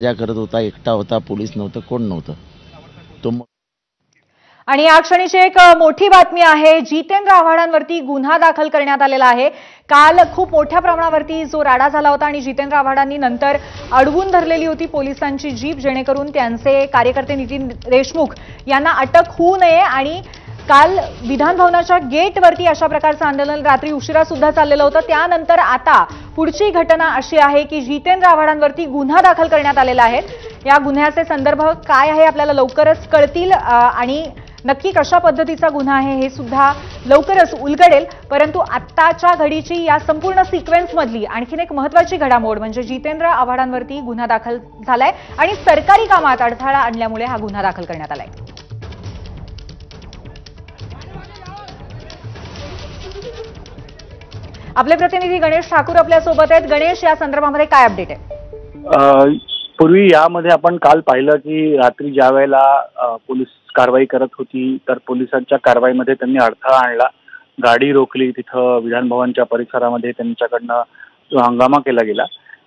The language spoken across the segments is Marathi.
मजा करत होता, एकटा होता, पोलीस नव्हतं, कोण नव्हतं. तो आणि या क्षणीची एक मोठी बातमी आहे. जितेंद्र आव्हाडांवरती गुन्हा दाखल करण्यात आलेला आहे. काल खूप मोठ्या प्रमाणावरती जो राडा झाला होता आणि जितेंद्र आव्हाडांनी नंतर अडवून धरलेली होती पोलिसांची जीप, जेणेकरून त्यांचे कार्यकर्ते नितीन देशमुख यांना अटक होऊ नये. आणि काल विधान भवनाच्या गेटवरती अशा प्रकारचं आंदोलन रात्री उशिरा सुद्धा चाललेलं होतं. त्यानंतर आता पुढची घटना अशी आहे की जितेंद्र आव्हाडांवरती गुन्हा दाखल करण्यात आलेला आहे. या गुन्ह्याचे संदर्भ काय आहे आपल्याला लवकरच कळतील आणि नक्की कशा पद्धतीचा गुन्हा आहे हे सुद्धा लवकरच उलगडेल. परंतु आत्ताच्या घडीची या संपूर्ण सिक्वेन्स मधली आणखीन एक महत्त्वाची घडामोड म्हणजे जितेंद्र आव्हाडांवरती गुन्हा दाखल झालाय आणि सरकारी कामात अडथळा आणल्यामुळे हा गुन्हा दाखल करण्यात आलाय. आपले प्रतिनिधी गणेश ठाकूर आपल्या सोबत आहेत. गणेश, या संदर्भामध्ये काय अपडेट आहे? पूर्वी यामध्ये आपण काल पाहिलं की रात्री ज्या वेळेला पोलीस कारवाई करत होती तर पोलिसांच्या कारवाईमध्ये त्यांनी अडथळा आणला, गाडी रोखली. तिथं विधान भवनच्या परिसरामध्ये त्यांच्याकडनं जो हंगामा केला गेला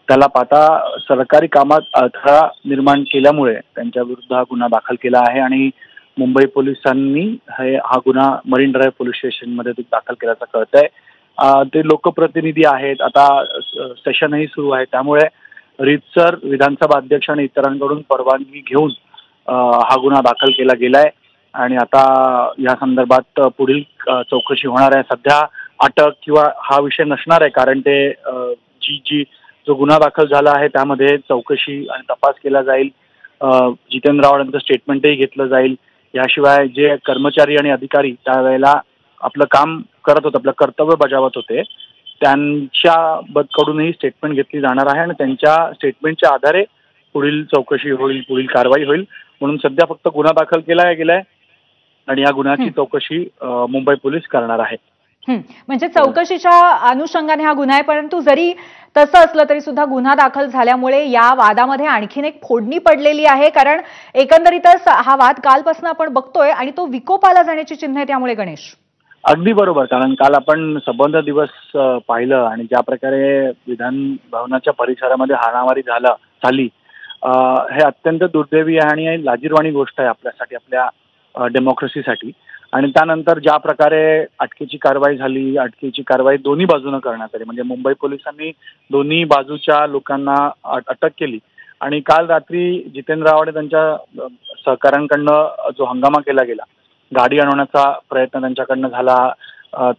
त्याला पाहता सरकारी कामात अडथळा निर्माण केल्यामुळे त्यांच्या विरुद्ध हा गुन्हा दाखल केला आहे आणि मुंबई पोलिसांनी हा गुन्हा मरीन ड्राईव्ह पोलीस स्टेशनमध्ये दाखल केल्याचं कळतंय. ते लोकप्रतिनिधी आहेत, आता सेशनही सुरू आहे, त्यामुळे रीतसर विधानसभा अध्यक्ष आणि इतरांकडून परवानगी घेऊन हा गुन्हा दाखल केला गेलाय आणि आता या संदर्भात पुढील चौकशी होणार आहे. सध्या अटक किंवा हा विषय नसणार आहे, कारण ते जो गुन्हा दाखल झाला आहे त्यामध्ये चौकशी आणि तपास केला जाईल. जितेंद्र आव्हाडांचं स्टेटमेंटही घेतलं जाईल. याशिवाय जे कर्मचारी आणि अधिकारी त्यावेळेला आपलं काम करत होते, आपलं कर्तव्य बजावत होते, त्यांच्याकडूनही स्टेटमेंट घेतली जाणार आहे आणि त्यांच्या स्टेटमेंटच्या आधारे पुढील चौकशी होईल, पुढील कारवाई होईल. म्हणून सध्या फक्त गुन्हा दाखल केला गेलाय आणि या गुन्ह्याची चौकशी मुंबई पोलीस करणार आहे. म्हणजे चौकशीच्या अनुषंगाने हा गुन्हा आहे. परंतु जरी तसं असलं तरी सुद्धा गुन्हा दाखल झाल्यामुळे या वादामध्ये आणखीन एक फोडणी पडलेली आहे, कारण एकंदरीतच हा वाद कालपासून आपण बघतोय आणि तो विकोपाला जाण्याची चिन्ह आहे. त्यामुळे गणेश, अगदी बरोबर, कारण काल आपण संबंध दिवस पाहिलं आणि ज्या प्रकारे विधान भवनाच्या परिसरामध्ये हाणामारी झाली, हे अत्यंत दुर्दैवी आहे आणि लाजिरवाणी गोष्ट आहे आपल्यासाठी, आपल्या डेमोक्रेसीसाठी. आणि त्यानंतर ज्या प्रकारे अटकेची कारवाई झाली, अटकेची कारवाई दोन्ही बाजूनं करण्यात आली, म्हणजे मुंबई पोलिसांनी दोन्ही बाजूच्या लोकांना अटक केली. आणि काल रात्री जितेंद्र आव्हाडे त्यांच्या सहकाऱ्यांकडनं जो हंगामा केला गेला, गाडी आणवण्याचा प्रयत्न त्यांच्याकडनं झाला,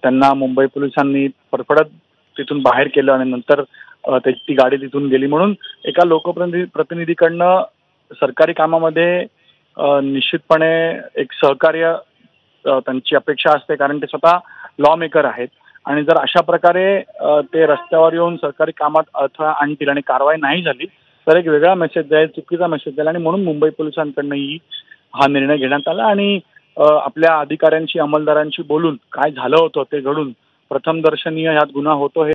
त्यांना मुंबई पोलिसांनी फडफडत तिथून बाहेर केलं आणि नंतर ती गाडी तिथून गेली. म्हणून एका लोकप्रतिनिधीकडनं सरकारी कामामध्ये निश्चितपणे एक सहकार्य त्यांची अपेक्षा असते, कारण ते स्वतः लॉ मेकर आहेत. आणि जर अशा प्रकारे ते रस्त्यावर येऊन सरकारी कामात अडथळा आणतील आणि कारवाई नाही झाली तर एक वेगळा मेसेज जाईल, चुकीचा मेसेज जाईल. आणि म्हणून मुंबई पोलिसांकडनंही हा निर्णय घेण्यात आला आणि आपल्या अधिकाऱ्यांशी, अंमलदारांशी बोलून काय झालं होतं ते घडून प्रथमदर्शनीय यात गुन्हा होतो हे